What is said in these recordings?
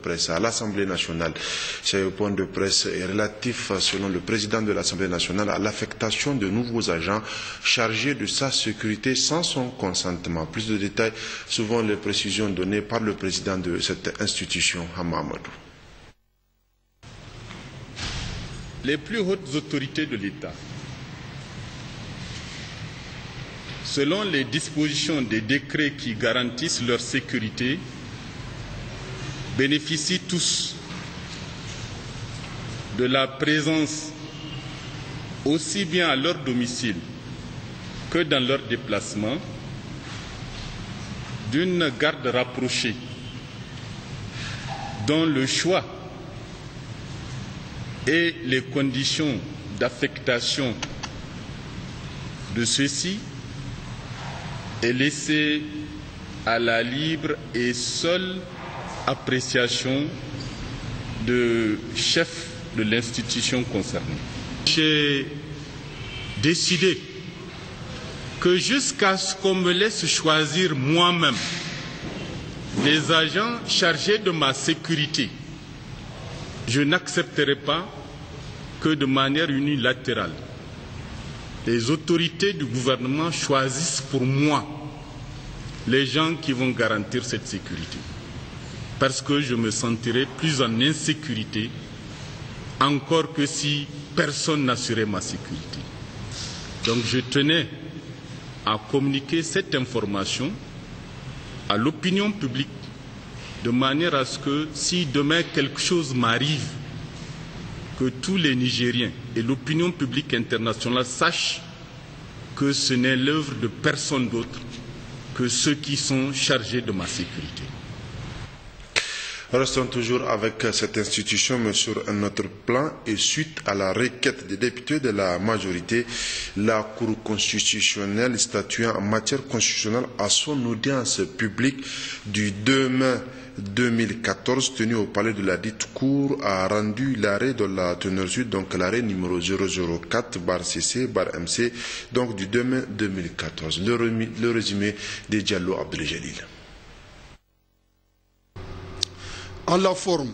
presse à l'Assemblée nationale. Ce point de presse est relatif, selon le président de l'Assemblée nationale, à l'affectation de nouveaux agents chargés de sa sécurité sans son consentement. Plus de détails, souvent les précisions données par le président de cette institution, Hamamadou. Les plus hautes autorités de l'État, selon les dispositions des décrets qui garantissent leur sécurité, bénéficient tous de la présence, aussi bien à leur domicile que dans leurs déplacements, d'une garde rapprochée dont le choix et les conditions d'affectation de ceux-ci est laissé à la libre et seule appréciation du chef de l'institution concernée. J'ai décidé que jusqu'à ce qu'on me laisse choisir moi-même les agents chargés de ma sécurité, je n'accepterai pas que de manière unilatérale, les autorités du gouvernement choisissent pour moi les gens qui vont garantir cette sécurité. Parce que je me sentirai plus en insécurité encore que si personne n'assurait ma sécurité. Donc je tenais à communiquer cette information à l'opinion publique de manière à ce que si demain quelque chose m'arrive, que tous les Nigériens et l'opinion publique internationale sachent que ce n'est l'œuvre de personne d'autre que ceux qui sont chargés de ma sécurité. Restons toujours avec cette institution, mais sur un autre plan, et suite à la requête des députés de la majorité, la Cour constitutionnelle statuant en matière constitutionnelle à son audience publique du 2 mai 2014 tenue au palais de la dite Cour a rendu l'arrêt de la teneur sud, donc l'arrêt numéro 004/CC/MC, donc du 2 mai 2014. Le résumé de Diallo Abdeljalil. En la forme,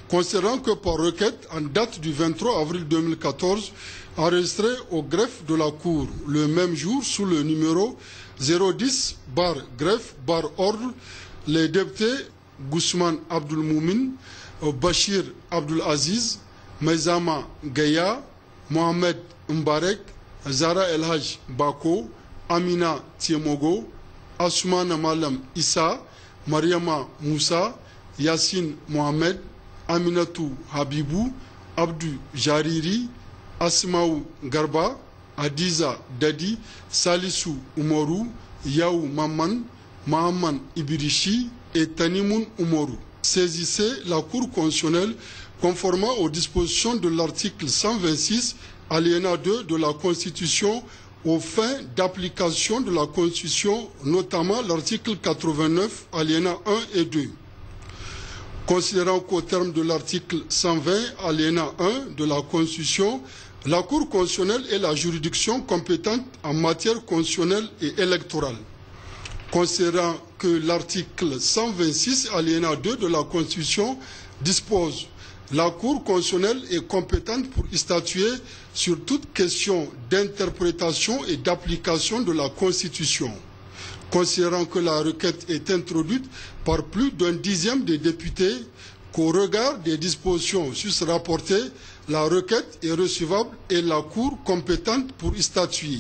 considérant que par requête en date du 23 avril 2014, enregistrée au greffe de la Cour le même jour sous le numéro 010/greffe/ordre, les députés Gusman Abdul Moumin, Bachir Abdul Aziz, Maizama Gaya, Mohamed Mbarek, Zara El Haj Bako, Amina Tiemogo, Assoumana Malam Issa, Mariama Moussa, Yassine Mohamed, Aminatou Habibou, Abdou Jariri, Asmaou Garba, Adiza Dadi, Salissou Umoru, Yaou Maman, Mahaman Ibirishi et Tanimoun Umoru. Saisissait la Cour constitutionnelle conformément aux dispositions de l'article 126, alinéa 2 de la Constitution aux fins d'application de la Constitution, notamment l'article 89, alinéa 1 et 2. Considérant qu'au terme de l'article 120, alinéa 1 de la Constitution, la Cour constitutionnelle est la juridiction compétente en matière constitutionnelle et électorale. Considérant que l'article 126, alinéa 2 de la Constitution dispose la Cour constitutionnelle est compétente pour statuer sur toute question d'interprétation et d'application de la Constitution. Considérant que la requête est introduite par plus d'un dixième des députés, qu'au regard des dispositions sus-rapportées, la requête est recevable et la Cour compétente pour statuer.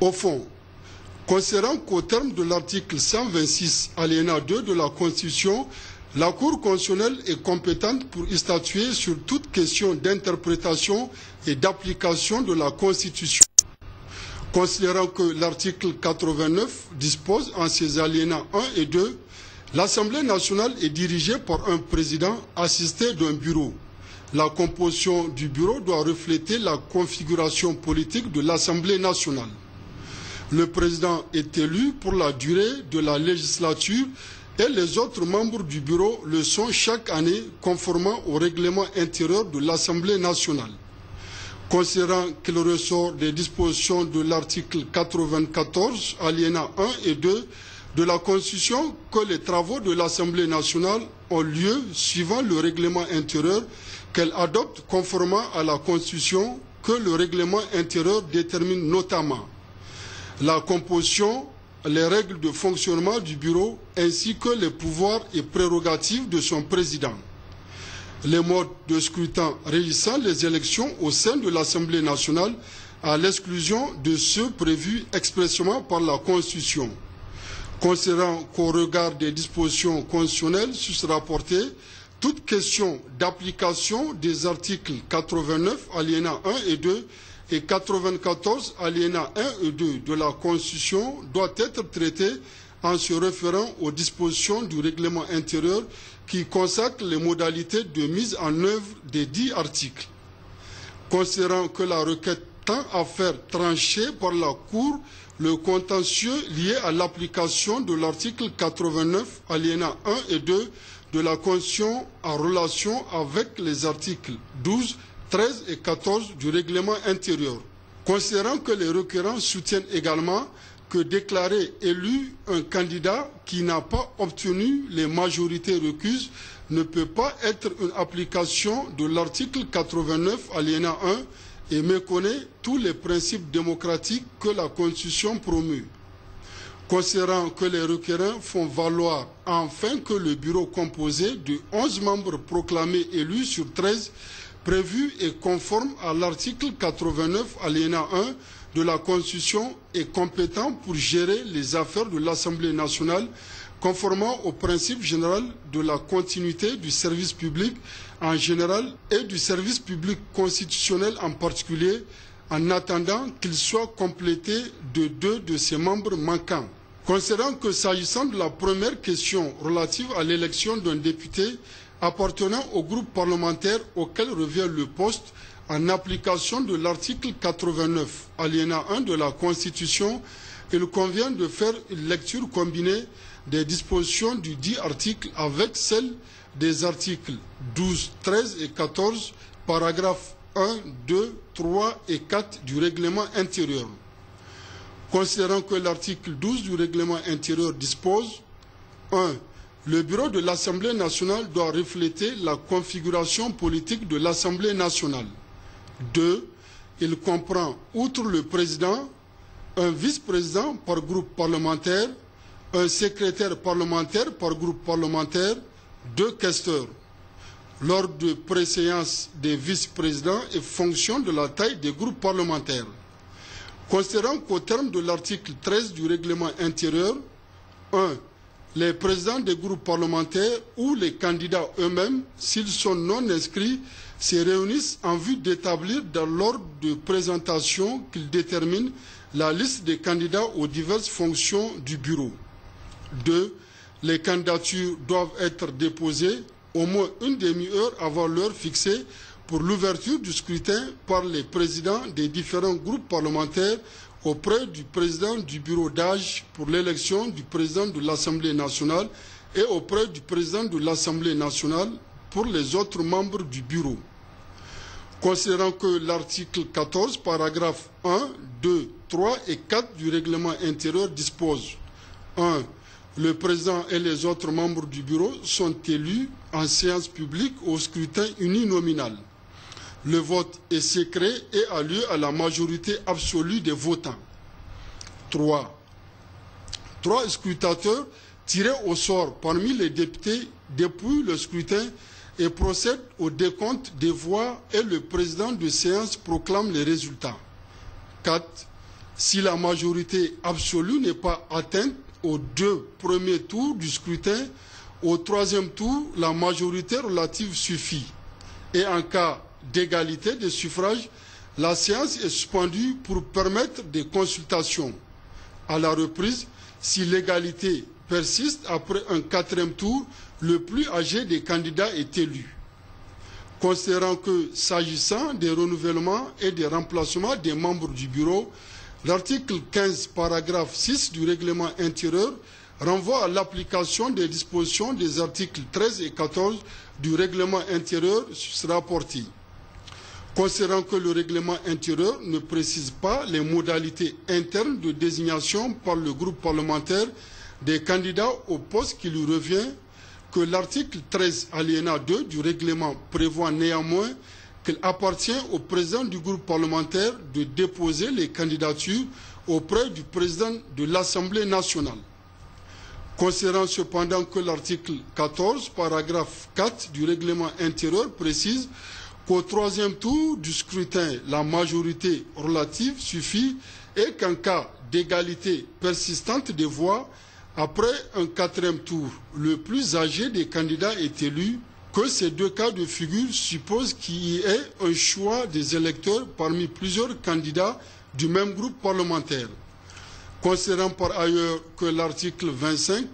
Au fond, considérant qu'au terme de l'article 126, alinéa 2 de la Constitution, la Cour constitutionnelle est compétente pour statuer sur toute question d'interprétation et d'application de la Constitution. Considérant que l'article 89 dispose en ses alinéas 1 et 2, l'Assemblée nationale est dirigée par un président assisté d'un bureau. La composition du bureau doit refléter la configuration politique de l'Assemblée nationale. Le président est élu pour la durée de la législature et les autres membres du bureau le sont chaque année conformément au règlement intérieur de l'Assemblée nationale. Considérant qu'il ressort des dispositions de l'article 94, alinéa 1 et 2 de la Constitution que les travaux de l'Assemblée nationale ont lieu suivant le règlement intérieur qu'elle adopte conformément à la Constitution que le règlement intérieur détermine notamment la composition, les règles de fonctionnement du bureau ainsi que les pouvoirs et prérogatives de son président, les modes de scrutin régissant les élections au sein de l'Assemblée nationale à l'exclusion de ceux prévus expressément par la Constitution. Considérant qu'au regard des dispositions constitutionnelles rapportées, toute question d'application des articles 89 alinéa 1 et 2 et 94 alinéa 1 et 2 de la Constitution doit être traitée en se référant aux dispositions du règlement intérieur qui consacrent les modalités de mise en œuvre des dits articles. Considérant que la requête tend à faire trancher par la Cour le contentieux lié à l'application de l'article 89 alinéa 1 et 2 de la Constitution en relation avec les articles 12, 13 et 14 du règlement intérieur. Considérant que les requérants soutiennent également que déclarer élu un candidat qui n'a pas obtenu les majorités requises ne peut pas être une application de l'article 89 alinéa 1 et méconnaît tous les principes démocratiques que la Constitution promeut. Considérant que les requérants font valoir enfin que le bureau composé de 11 membres proclamés élus sur 13 prévu et conforme à l'article 89 alinéa 1 de la Constitution est compétent pour gérer les affaires de l'Assemblée nationale conformément au principe général de la continuité du service public en général et du service public constitutionnel en particulier, en attendant qu'il soit complété de 2 de ses membres manquants. Considérant que s'agissant de la première question relative à l'élection d'un député appartenant au groupe parlementaire auquel revient le poste, en application de l'article 89, alinéa 1 de la Constitution, il convient de faire une lecture combinée des dispositions du dit article avec celles des articles 12, 13 et 14, paragraphes 1, 2, 3 et 4 du règlement intérieur. Considérant que l'article 12 du règlement intérieur dispose 1. Le bureau de l'Assemblée nationale doit refléter la configuration politique de l'Assemblée nationale. 2. Il comprend, outre le président, un vice-président par groupe parlementaire, un secrétaire parlementaire par groupe parlementaire, 2 questeurs. L'ordre de préséance des vice-présidents est fonction de la taille des groupes parlementaires. Considérant qu'au terme de l'article 13 du règlement intérieur, 1. Les présidents des groupes parlementaires ou les candidats eux-mêmes, s'ils sont non inscrits, se réunissent en vue d'établir dans l'ordre de présentation qu'ils déterminent la liste des candidats aux diverses fonctions du bureau. 2. Les candidatures doivent être déposées au moins une demi-heure avant l'heure fixée pour l'ouverture du scrutin par les présidents des différents groupes parlementaires auprès du président du bureau d'âge pour l'élection du président de l'Assemblée nationale et auprès du président de l'Assemblée nationale pour les autres membres du bureau. Considérant que l'article 14, paragraphes 1, 2, 3 et 4 du règlement intérieur dispose 1. Le président et les autres membres du bureau sont élus en séance publique au scrutin uninominal. Le vote est secret et a lieu à la majorité absolue des votants. 3. 3 scrutateurs tirés au sort parmi les députés dépouillent le scrutin et procèdent au décompte des voix et le président de séance proclame les résultats. 4. Si la majorité absolue n'est pas atteinte aux 2 premiers tours du scrutin, au 3e tour, la majorité relative suffit. Et en cas d'égalité des suffrages, la séance est suspendue pour permettre des consultations. À la reprise, si l'égalité persiste après un 4e tour, le plus âgé des candidats est élu. Considérant que, s'agissant des renouvellements et des remplacements des membres du bureau, l'article 15, paragraphe 6 du règlement intérieur renvoie à l'application des dispositions des articles 13 et 14 du règlement intérieur rapporté. Considérant que le règlement intérieur ne précise pas les modalités internes de désignation par le groupe parlementaire des candidats au poste qui lui revient, que l'article 13 alinéa 2 du règlement prévoit néanmoins qu'il appartient au président du groupe parlementaire de déposer les candidatures auprès du président de l'Assemblée nationale. Considérant cependant que l'article 14, paragraphe 4 du règlement intérieur précise qu'au troisième tour du scrutin, la majorité relative suffit et qu'en cas d'égalité persistante des voix, après un quatrième tour, le plus âgé des candidats est élu, que ces deux cas de figure supposent qu'il y ait un choix des électeurs parmi plusieurs candidats du même groupe parlementaire. Considérant par ailleurs que l'article 25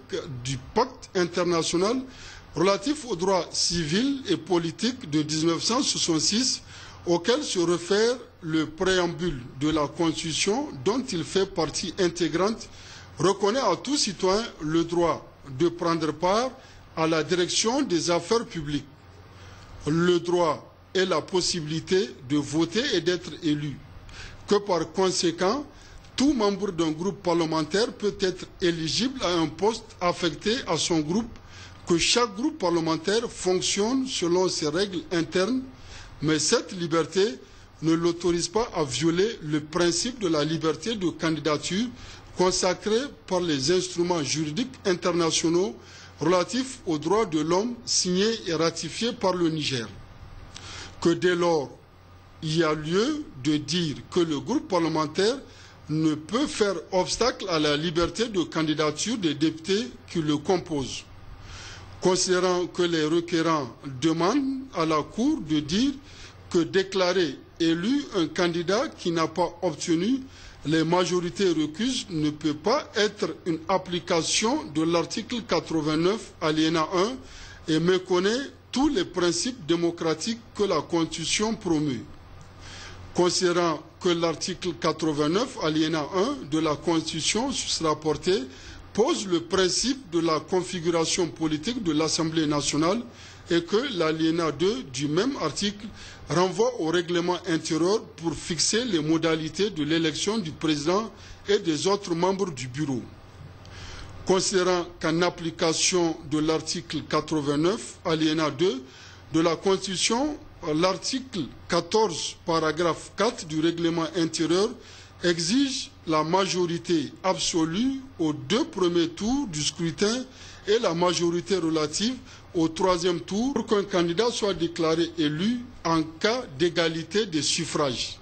du pacte international relatif aux droits civils et politiques de 1966, auquel se réfère le préambule de la Constitution dont il fait partie intégrante, reconnaît à tout citoyen le droit de prendre part à la direction des affaires publiques, le droit et la possibilité de voter et d'être élu, que par conséquent, tout membre d'un groupe parlementaire peut être éligible à un poste affecté à son groupe, que chaque groupe parlementaire fonctionne selon ses règles internes, mais cette liberté ne l'autorise pas à violer le principe de la liberté de candidature consacré par les instruments juridiques internationaux relatifs aux droits de l'homme signés et ratifiés par le Niger. Que dès lors, il y a lieu de dire que le groupe parlementaire ne peut faire obstacle à la liberté de candidature des députés qui le composent. Considérant que les requérants demandent à la Cour de dire que déclarer élu un candidat qui n'a pas obtenu les majorités requises ne peut pas être une application de l'article 89 alinéa 1 et méconnaît tous les principes démocratiques que la Constitution promeut. Considérant que l'article 89 alinéa 1 de la Constitution susrapportée pose le principe de la configuration politique de l'Assemblée nationale et que l'alinéa 2 du même article renvoie au règlement intérieur pour fixer les modalités de l'élection du président et des autres membres du bureau. Considérant qu'en application de l'article 89, alinéa 2 de la Constitution, l'article 14, paragraphe 4 du règlement intérieur exige la majorité absolue aux deux premiers tours du scrutin et la majorité relative au troisième tour pour qu'un candidat soit déclaré élu en cas d'égalité des suffrages.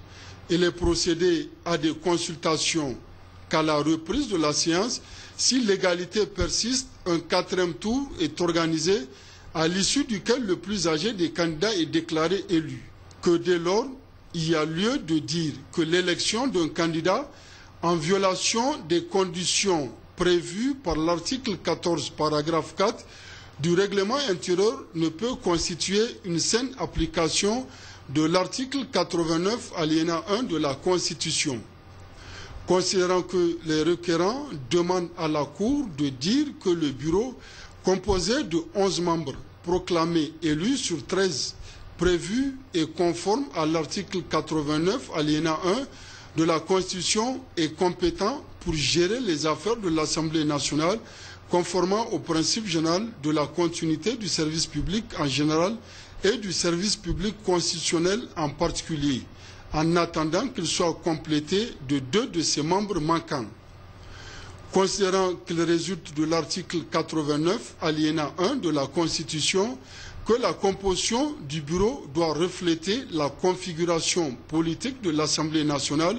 Il est procédé à des consultations qu'à la reprise de la séance, si l'égalité persiste, un quatrième tour est organisé à l'issue duquel le plus âgé des candidats est déclaré élu. Que dès lors, il y a lieu de dire que l'élection d'un candidat en violation des conditions prévues par l'article 14, paragraphe 4 du règlement intérieur ne peut constituer une saine application de l'article 89 alinéa 1 de la Constitution. Considérant que les requérants demandent à la Cour de dire que le bureau composé de 11 membres proclamés élus sur 13 prévus et conforme à l'article 89 alinéa 1 de la Constitution est compétent pour gérer les affaires de l'Assemblée nationale conformément au principe général de la continuité du service public en général et du service public constitutionnel en particulier, en attendant qu'il soit complété de 2 de ses membres manquants. Considérant qu'il résulte de l'article 89, alinéa 1 de la Constitution, que la composition du bureau doit refléter la configuration politique de l'Assemblée nationale,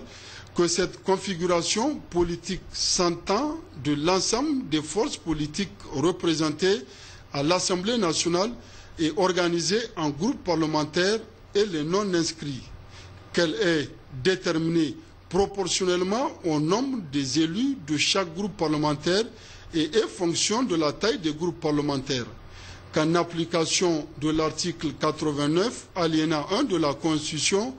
que cette configuration politique s'entend de l'ensemble des forces politiques représentées à l'Assemblée nationale et organisées en groupes parlementaires et les non-inscrits, qu'elle est déterminée proportionnellement au nombre des élus de chaque groupe parlementaire et est fonction de la taille des groupes parlementaires, qu'en application de l'article 89, alinéa 1 de la Constitution,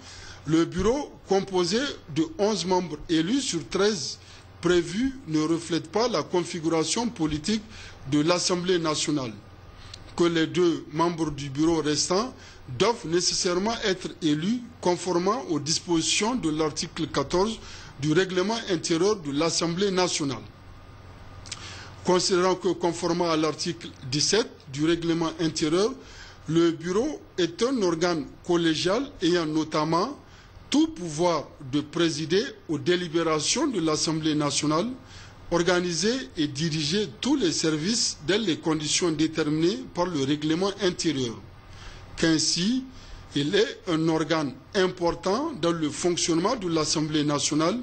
le bureau composé de 11 membres élus sur 13 prévus ne reflète pas la configuration politique de l'Assemblée nationale, que les 2 membres du bureau restants doivent nécessairement être élus conformément aux dispositions de l'article 14 du règlement intérieur de l'Assemblée nationale. considérant que conformément à l'article 17 du règlement intérieur, le bureau est un organe collégial ayant notamment tout pouvoir de présider aux délibérations de l'Assemblée nationale, organiser et diriger tous les services dans les conditions déterminées par le règlement intérieur. Qu'ainsi, il est un organe important dans le fonctionnement de l'Assemblée nationale,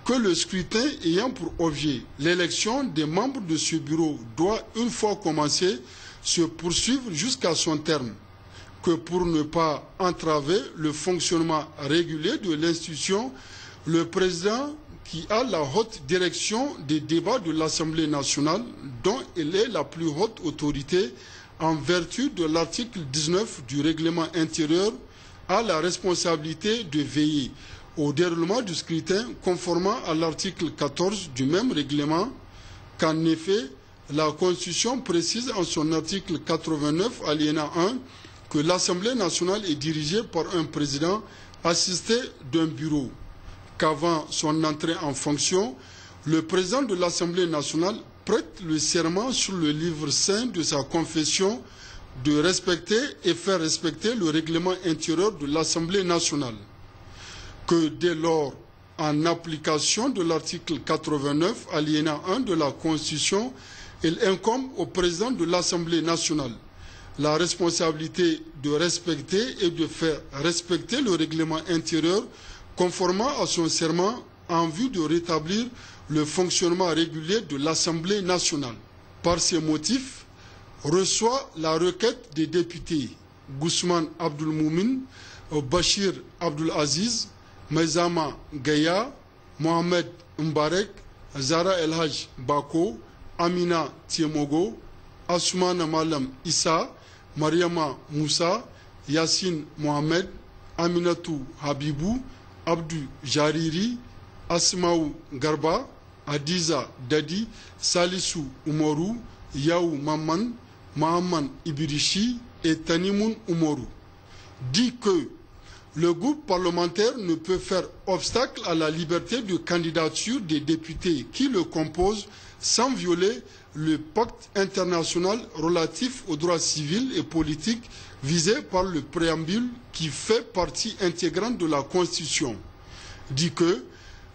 que le scrutin ayant pour objet l'élection des membres de ce bureau doit, une fois commencé, se poursuivre jusqu'à son terme, que pour ne pas entraver le fonctionnement régulier de l'institution, le président, qui a la haute direction des débats de l'Assemblée nationale, dont il est la plus haute autorité en vertu de l'article 19 du règlement intérieur, a la responsabilité de veiller au déroulement du scrutin conformément à l'article 14 du même règlement, qu'en effet, la Constitution précise en son article 89, alinéa 1, que l'Assemblée nationale est dirigée par un président assisté d'un bureau, qu'avant son entrée en fonction, le président de l'Assemblée nationale prête le serment sur le livre saint de sa confession de respecter et faire respecter le règlement intérieur de l'Assemblée nationale, que dès lors, en application de l'article 89, alinéa 1 de la Constitution, il incombe au président de l'Assemblée nationale la responsabilité de respecter et de faire respecter le règlement intérieur conformément à son serment en vue de rétablir le fonctionnement régulier de l'Assemblée nationale. Par ces motifs, reçoit la requête des députés Gusman Abdul Moumin, Bachir Abdul Aziz, Maizama Gaya, Mohamed Mbarek, Zara El Haj Bako, Amina Tiemogo, Assoumana Malam Issa, Mariama Moussa, Yassine Mohamed, Aminatou Habibou, Abdou Jariri, Asmaou Garba, Adiza Dadi, Salissou Umoru, Yaou Maman, Mahaman Ibirishi et Tanimoun Umoru. Dit que le groupe parlementaire ne peut faire obstacle à la liberté de candidature des députés qui le composent sans violer le pacte international relatif aux droits civils et politiques visé par le préambule qui fait partie intégrante de la Constitution. Dit que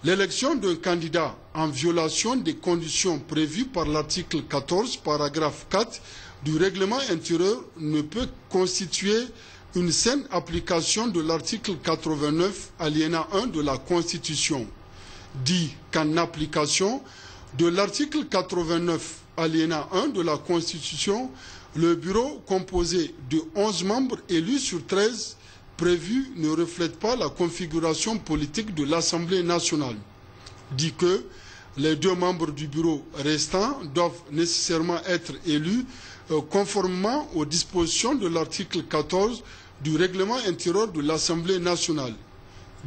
l'élection d'un candidat en violation des conditions prévues par l'article 14, paragraphe 4 du règlement intérieur ne peut constituer une saine application de l'article 89, alinéa 1 de la Constitution. Dit qu'en application de l'article 89, alinéa 1 de la Constitution, le bureau composé de 11 membres élus sur 13 prévus ne reflète pas la configuration politique de l'Assemblée nationale. Dit que les 2 membres du bureau restants doivent nécessairement être élus conformément aux dispositions de l'article 14 du règlement intérieur de l'Assemblée nationale.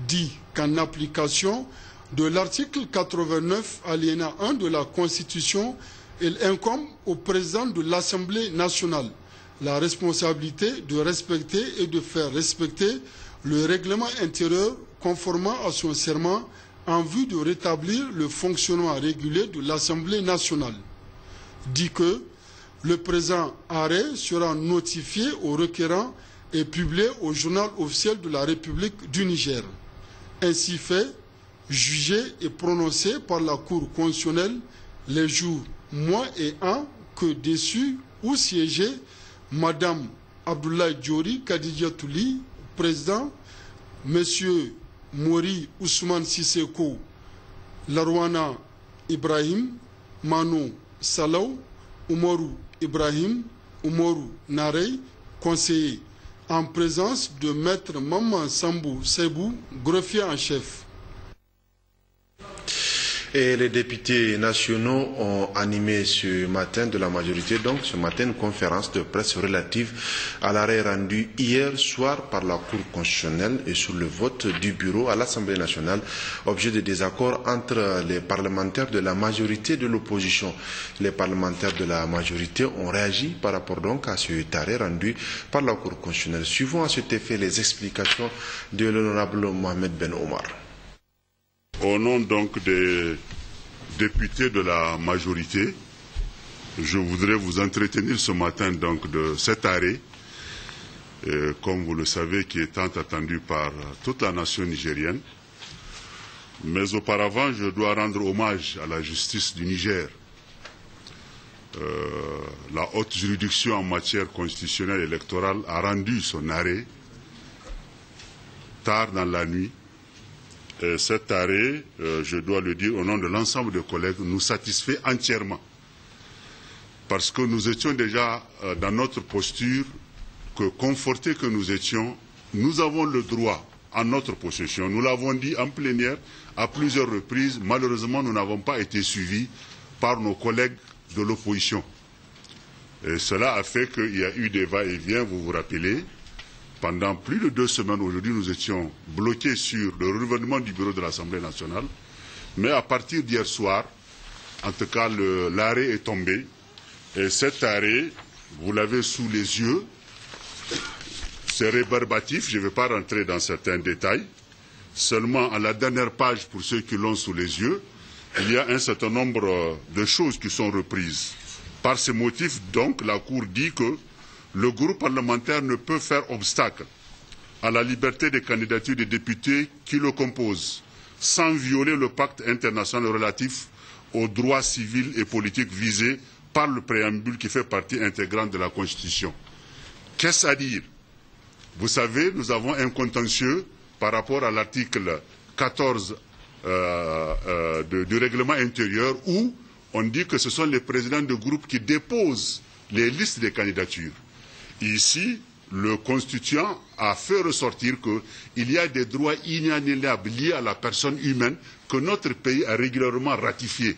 Dit qu'en application de l'article 89, alinéa 1 de la Constitution, il incombe au président de l'Assemblée nationale la responsabilité de respecter et de faire respecter le règlement intérieur conformément à son serment en vue de rétablir le fonctionnement régulier de l'Assemblée nationale. Dit que le présent arrêt sera notifié aux requérants et publié au journal officiel de la République du Niger. Ainsi fait, jugé et prononcé par la Cour constitutionnelle les jours, mois et ans que dessus ou siégé Madame Abdoulaye Diori Kadidja Touli, président, Monsieur Mori Ousmane Sisseko, Larwana Ibrahim, Mano Salaw, Umoru Ibrahim, Umoru Narey, conseiller, en présence de Maître Maman Sambou Sebou, greffier en chef. Et les députés nationaux ont animé ce matin de la majorité, donc ce matin, une conférence de presse relative à l'arrêt rendu hier soir par la Cour constitutionnelle et sur le vote du bureau à l'Assemblée nationale, objet de désaccord entre les parlementaires de la majorité et de l'opposition. Les parlementaires de la majorité ont réagi par rapport donc à cet arrêt rendu par la Cour constitutionnelle. Suivons à cet effet les explications de l'honorable Mohamed Ben Omar. Au nom donc des députés de la majorité, Je voudrais vous entretenir ce matin donc de cet arrêt, comme vous le savez, qui est tant attendu par toute la nation nigérienne. Mais auparavant, je dois rendre hommage à la justice du Niger. La haute juridiction en matière constitutionnelle et électorale a rendu son arrêt tard dans la nuit. Et cet arrêt, je dois le dire au nom de l'ensemble des collègues, nous satisfait entièrement. Parce que nous étions déjà dans notre posture, que confortés que nous étions, nous avons le droit en notre possession. Nous l'avons dit en plénière à plusieurs reprises. Malheureusement, nous n'avons pas été suivis par nos collègues de l'opposition. Et cela a fait qu'il y a eu des va-et-vient, vous vous rappelez. Pendant plus de 2 semaines, aujourd'hui, nous étions bloqués sur le renouvellement du bureau de l'Assemblée nationale. Mais à partir d'hier soir, en tout cas, l'arrêt est tombé. Et cet arrêt, vous l'avez sous les yeux, c'est rébarbatif, je ne vais pas rentrer dans certains détails. Seulement, à la dernière page, pour ceux qui l'ont sous les yeux, il y a un certain nombre de choses qui sont reprises. Par ces motifs, donc, la Cour dit que le groupe parlementaire ne peut faire obstacle à la liberté des candidatures des députés qui le composent, sans violer le pacte international relatif aux droits civils et politiques visés par le préambule qui fait partie intégrante de la Constitution. Qu'est-ce à dire? Vous savez, nous avons un contentieux par rapport à l'article 14 du règlement intérieur où on dit que ce sont les présidents de groupe qui déposent les listes des candidatures. Ici, le constituant a fait ressortir qu'il y a des droits inaliénables liés à la personne humaine que notre pays a régulièrement ratifiés.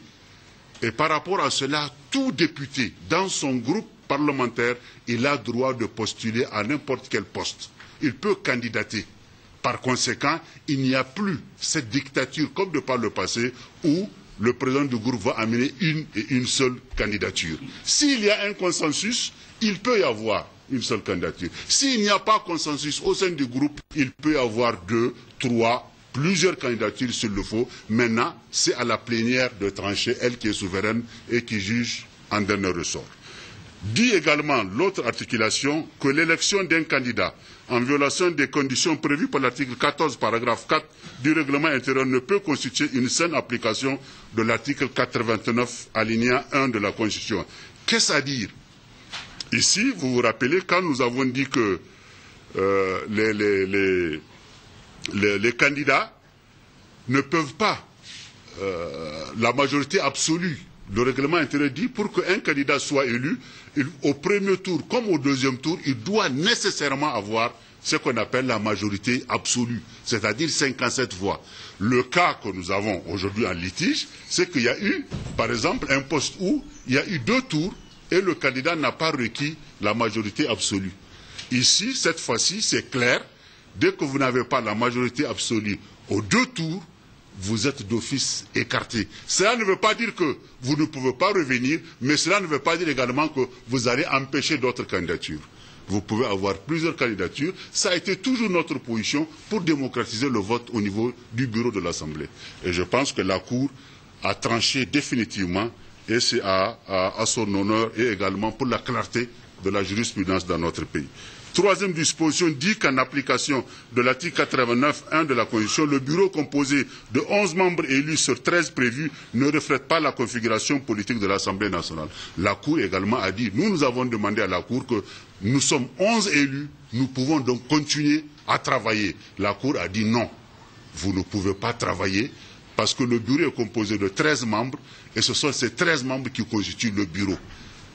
Et par rapport à cela, tout député dans son groupe parlementaire, il a droit de postuler à n'importe quel poste. Il peut candidater. Par conséquent, il n'y a plus cette dictature comme de par le passé où le président du groupe va amener une seule candidature. S'il y a un consensus, il peut y avoir une seule candidature. S'il n'y a pas consensus au sein du groupe, il peut y avoir 2, 3, plusieurs candidatures s'il le faut. Maintenant, c'est à la plénière de trancher, elle qui est souveraine et qui juge en dernier ressort. Dit également l'autre articulation que l'élection d'un candidat en violation des conditions prévues par l'article 14, paragraphe 4 du règlement intérieur ne peut constituer une saine application de l'article 89, alinéa 1 de la Constitution. Qu'est-ce à dire? Ici, vous vous rappelez, quand nous avons dit que les candidats ne peuvent pas, la majorité absolue, le règlement intérieur dit, pour qu'un candidat soit élu, au premier tour comme au deuxième tour, il doit nécessairement avoir ce qu'on appelle la majorité absolue, c'est-à-dire 57 voix. Le cas que nous avons aujourd'hui en litige, c'est qu'il y a eu, par exemple, un poste où il y a eu 2 tours et le candidat n'a pas requis la majorité absolue. Ici, cette fois-ci, c'est clair, dès que vous n'avez pas la majorité absolue aux 2 tours, vous êtes d'office écarté. Cela ne veut pas dire que vous ne pouvez pas revenir, mais cela ne veut pas dire également que vous allez empêcher d'autres candidatures. Vous pouvez avoir plusieurs candidatures. Ça a été toujours notre position pour démocratiser le vote au niveau du bureau de l'Assemblée. Et je pense que la Cour a tranché définitivement, et c'est à son honneur et également pour la clarté de la jurisprudence dans notre pays. Troisième disposition dit qu'en application de l'article 89.1 de la Constitution, le bureau composé de 11 membres élus sur 13 prévus ne reflète pas la configuration politique de l'Assemblée nationale. La Cour également a dit, nous avons demandé à la Cour que nous sommes 11 élus, nous pouvons donc continuer à travailler. La Cour a dit non, vous ne pouvez pas travailler parce que le bureau est composé de 13 membres et ce sont ces 13 membres qui constituent le bureau.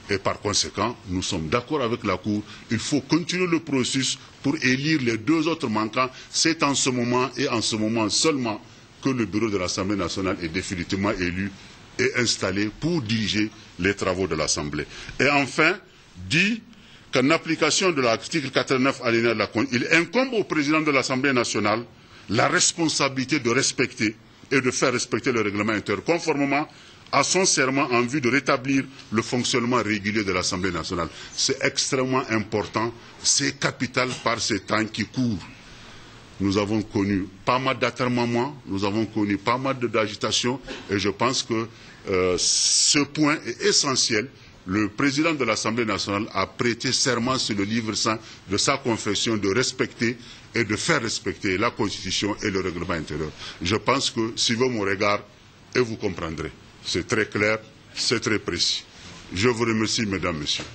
Et par conséquent, nous sommes d'accord avec la Cour. Il faut continuer le processus pour élire les 2 autres manquants. C'est en ce moment et en ce moment seulement que le bureau de l'Assemblée nationale est définitivement élu et installé pour diriger les travaux de l'Assemblée. Et enfin, dit qu'en application de l'article 89 alinéa de la Constitution, il incombe au président de l'Assemblée nationale la responsabilité de respecter et de faire respecter le règlement intérieur conformément à son serment en vue de rétablir le fonctionnement régulier de l'Assemblée nationale. C'est extrêmement important, c'est capital par ces temps qui courent. Nous avons connu pas mal d'atermoiements, nous avons connu pas mal d'agitation et je pense que ce point est essentiel le président de l'Assemblée nationale a prêté serment sur le livre saint de sa confession de respecter et de faire respecter la Constitution et le règlement intérieur. Je pense que suivez mon regard et vous comprendrez. C'est très clair, c'est très précis. Je vous remercie, mesdames, messieurs.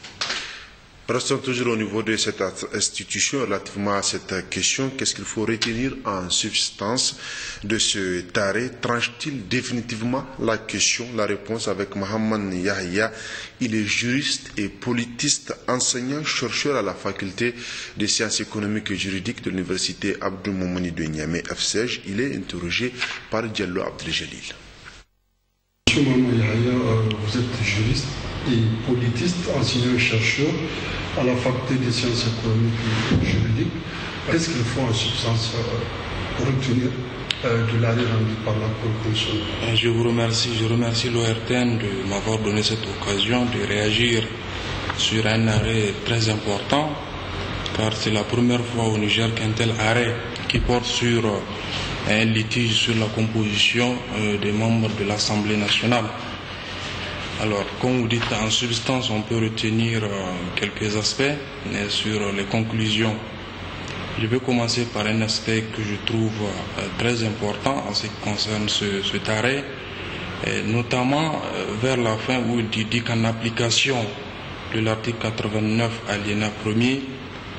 Restons toujours au niveau de cette institution relativement à cette question. Qu'est-ce qu'il faut retenir en substance de ce taré? Tranche-t-il définitivement la question? La réponse avec Mohamed Yahya. Il est juriste et politiste, enseignant, chercheur à la faculté des sciences économiques et juridiques de l'université Abdou Moumouni de Niamey, FCEJ. Il est interrogé par Diallo Abdeljalil. Monsieur Mohamed Yahya, vous êtes juriste et politiste, enseignant-chercheur à la faculté des sciences économiques et juridiques. Qu'est-ce qu'il faut en substance retenir de l'arrêt rendu par la Cour constitutionnelle? Je remercie l'ORTN de m'avoir donné cette occasion de réagir sur un arrêt très important, car c'est la première fois au Niger qu'un tel arrêt qui porte sur un litige sur la composition des membres de l'Assemblée nationale. Alors, comme vous dites, en substance, on peut retenir quelques aspects sur les conclusions. Je vais commencer par un aspect que je trouve très important en ce qui concerne cet arrêt, notamment vers la fin où il dit qu'en application de l'article 89 alinéa 1er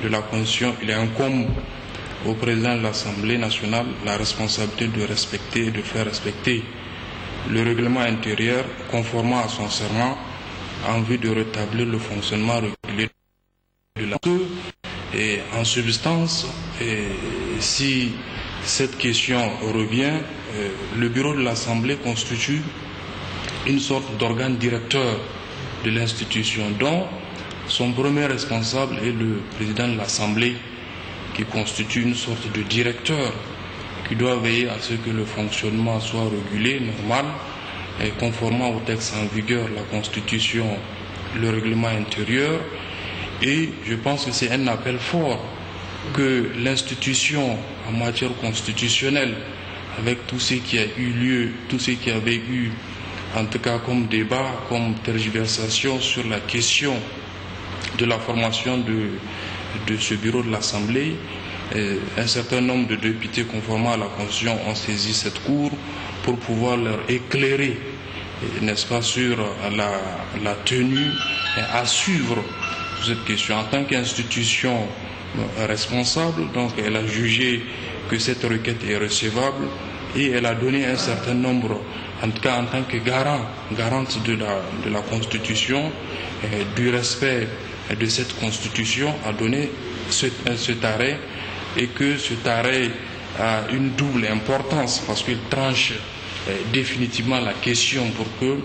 de la Constitution, il incombe au président de l'Assemblée nationale la responsabilité de respecter et de faire respecter le règlement intérieur conformément à son serment en vue de rétablir le fonctionnement régulier de la Cour. Et en substance, si cette question revient, le bureau de l'Assemblée constitue une sorte d'organe directeur de l'institution dont son premier responsable est le président de l'Assemblée, qui constitue une sorte de directeur qui doit veiller à ce que le fonctionnement soit régulé, normal, et conformément au texte en vigueur, la Constitution, le règlement intérieur. Et je pense que c'est un appel fort que l'institution en matière constitutionnelle, avec tout ce qui a eu lieu, tout ce qui avait eu, en tout cas comme débat, comme tergiversation sur la question de la formation de ce bureau de l'Assemblée, un certain nombre de députés conformément à la Constitution ont saisi cette Cour pour pouvoir leur éclairer, n'est-ce pas, sur la tenue à suivre cette question. En tant qu'institution responsable, donc elle a jugé que cette requête est recevable et elle a donné un certain nombre, en tout cas en tant que garante de la Constitution, du respect de cette Constitution, a donné cet arrêt, et que cet arrêt a une double importance parce qu'il tranche définitivement la question, pour que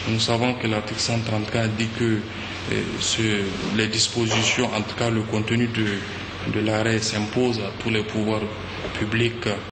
nous savons que l'article 134 dit que les dispositions, en tout cas le contenu de l'arrêt s'impose à tous les pouvoirs publics